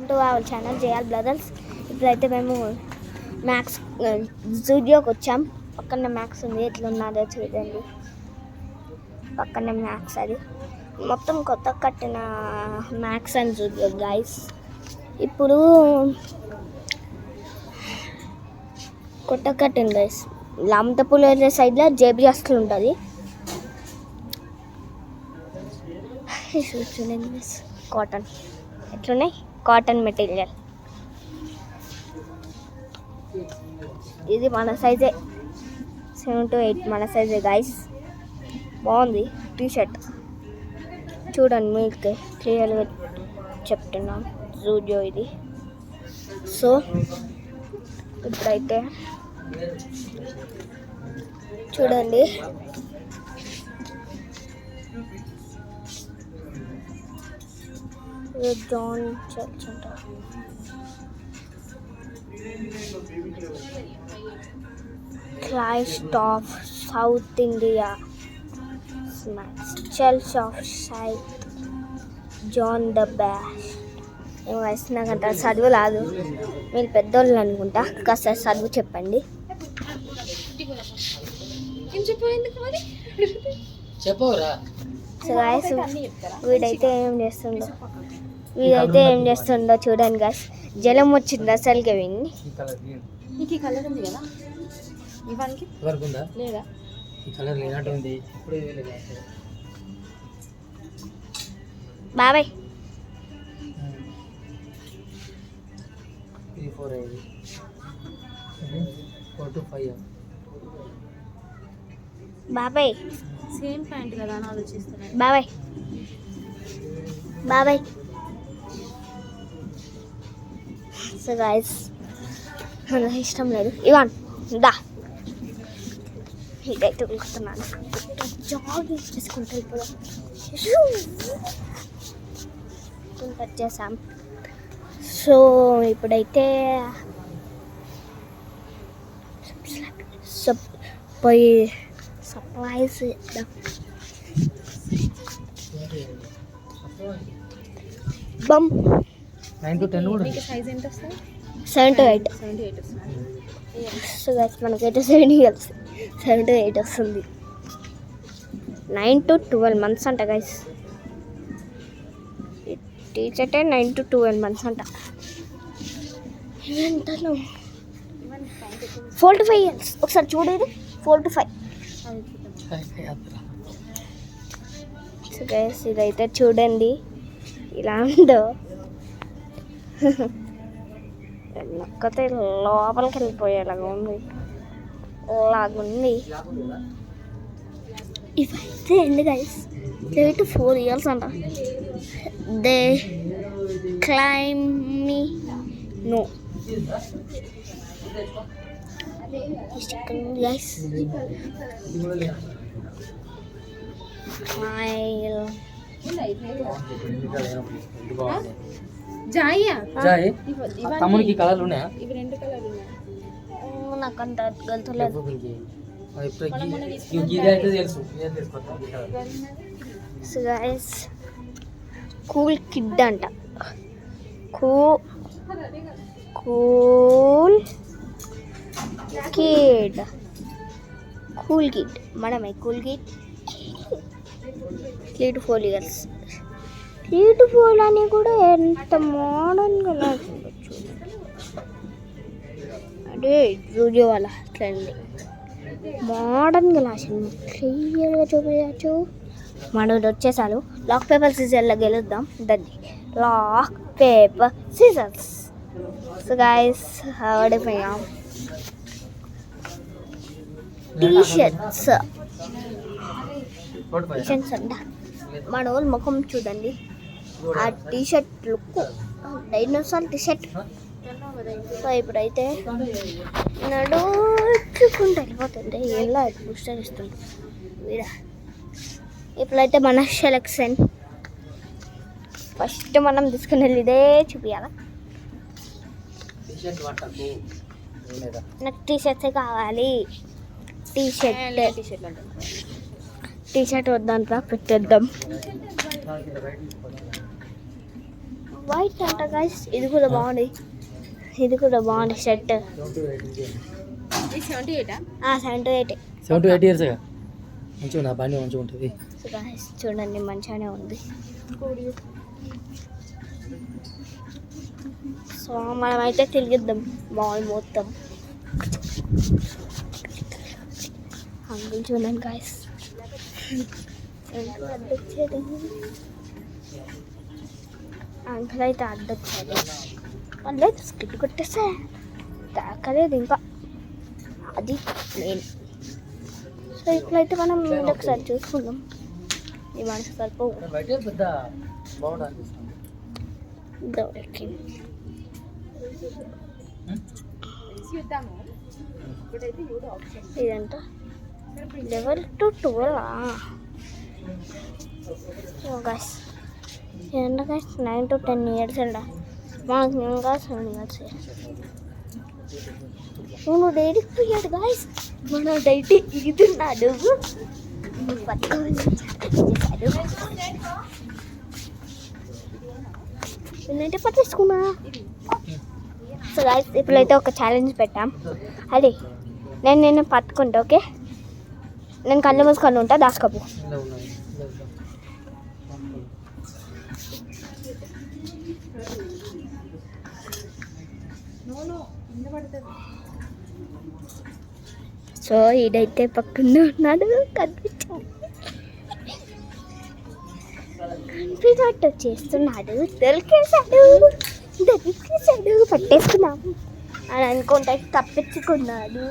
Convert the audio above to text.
To our channel JR brothers. ఇప్పుడైతే మేము max జూడియోకి వచ్చాం. పక్కనే మ్యాక్స్ ఉంది, ఎట్లున్నదో చూడండి. పక్కనే మ్యాక్స్, అది మొత్తం కొత్త కట్టిన మ్యాక్స్ అండ్ జూడియో గైస్. ఇప్పుడు కొత్త కట్టింది గైస్. లామతపూల్ సైడ్లో జేబీ హాస్టల్ ఉంటుంది. చూడండి కాటన్ ఎట్లున్నాయి, కాటన్ మెటీరియల్. ఇది మన సైజే, 7 to 8 మన సైజే గైస్. బాగుంది టీషర్ట్, చూడండి మీకు క్లియర్గా చెప్తున్నాం. జూడియో ఇది. సో ఇప్పుడైతే చూడండి, జాన్ చర్చ్ అంట. Christ of South India, church of South John the baptist. ఏమో వేసినాకంట, చదువు రాదు, మీరు పెద్దోళ్ళు అనుకుంటా, కాస్త చదువు చెప్పండి. సో గాయస్, వీడైతే ఏం చేస్తుండో చూడండి గాయస్. జలం వచ్చింది అసలుకే విని. బాబాయ్ బాబాయ్ సేమ్ ప్యాంట్ కదా అని ఆలోచిస్తున్నాను. బాబాయ్ సో గాయస్, నాకు ఇష్టం లేదు. ఇవాన్ దా, ఇదైతే ఉడుకుతున్నాను. జాగింగ్ చేసుకుంటూ వెళ్ళిపోదాం. వచ్చేసాం. సో ఇప్పుడైతే పోయి సర్ప్రైజ్ బమ్. 9 to 10 కూడా. మీకు సైజ్ ఎంత వస్తుంది? 7 to 8. సో గైస్, మనకైతే 7 ఇయర్స్ 7 to 8 వస్తుంది. 9 to 12 months అంట గైస్. టీచర్ 9 to 12 months అంట. ఏంటను 4 to 5 years. ఒకసారి చూడేది 4 to 5. సో గైస్, ఇదైతే చూడండి ఇలా ఉందో. నొక్కతే లోపలికి వెళ్ళిపోయేలాగా ఉంది. ఇవైతే ఏంటి గైస్, 3 to 4 years అంట. They claim me no guys. తమ్మునికి కలర్లు ఉన్నాయా? ఇవి 2 కలర్లు ఉన్నాయి. నాకు అంత గల్తలేదు. సో గైస్, కూల్ కిడ్ అంట. కూల్ కిడ్ మనమే cool kid. 3 to 4 years. 3 to 4 అని కూడా ఎంత మోడర్న్గా లాచుండొచ్చు. అదే జూడియో వాళ్ళ ట్రెండ్, మోడర్న్గా లాచింది, క్లియర్గా చూపించచ్చు. మనోడు వచ్చేసారు. లాక్ పేపర్ సీజర్లో గెలుద్దాం. దద్ది rock paper scissors. So guys, ఓడిపోయాం. టీషర్ట్స్ అంట. మన వాళ్ళు ముఖం చూడండి, ఆ T-shirt look dinosaur T-shirt. So ఇప్పుడైతే నడుచుకుంటూ వెళ్ళిపోతుంది. ఎలా బూస్టర్ ఇస్తుంది వీడ. ఇప్పుడైతే మన సెలెక్షన్ ఫస్ట్ మనం తీసుకుని వెళ్ళి ఇదే చూపించాలా. నాకు టీషర్ట్సే కావాలి. టీషర్ట్ వద్దంతా పెట్టేద్దాం. వైట్ అంట గైస్. ఇది కూడా బాగుంది, ఇది కూడా బాగుంది షర్ట్. 78. 78 ఇయర్స్ మంచిగా నా బండి మంచిగా ఉంటుంది. సో గైస్ చూడండి మంచిగానే ఉంది. సో మనమైతే తిరిగిద్దాం మాల్ మొత్తం. అంకుల్ చూడండి గైస్, అడ్డొచ్చేది అంకుల్ అయితే అడ్డొచ్చాడు. పర్లేదు స్కిట్ కొట్టేసా, తాకలేదు ఇంకా, అది నేను. సో ఇప్పుడైతే మనం ఒకసారి చూసుకుందాం. ఈ మనసు సరిపోవు. ఇదంట లెవెల్ టు 12. గైస్ ఏంటో గైస్ 9 to 10 years అంట. మనకు ఇంకా 7 years. నువ్వు డైరెక్ట్ పోయాడు గైస్, మన డైట్ ఇగుతున్నాడు. నేనైతే పట్టేసుకున్నా. సో గైస్ ఇప్పుడైతే ఒక ఛాలెంజ్ పెట్టాం. అదే నేను పట్టుకుంటా, ఓకే? నేను కళ్ళు మూసుకొని ఉంటా, దాచుకోపు. సో ఈడైతే పక్కన ఉన్నాడు, కనిపించట్టు చేస్తున్నాడు. దొరికేశాడు, పట్టేసుకున్నాము అని అనుకుంటే తప్పించుకున్నాడు.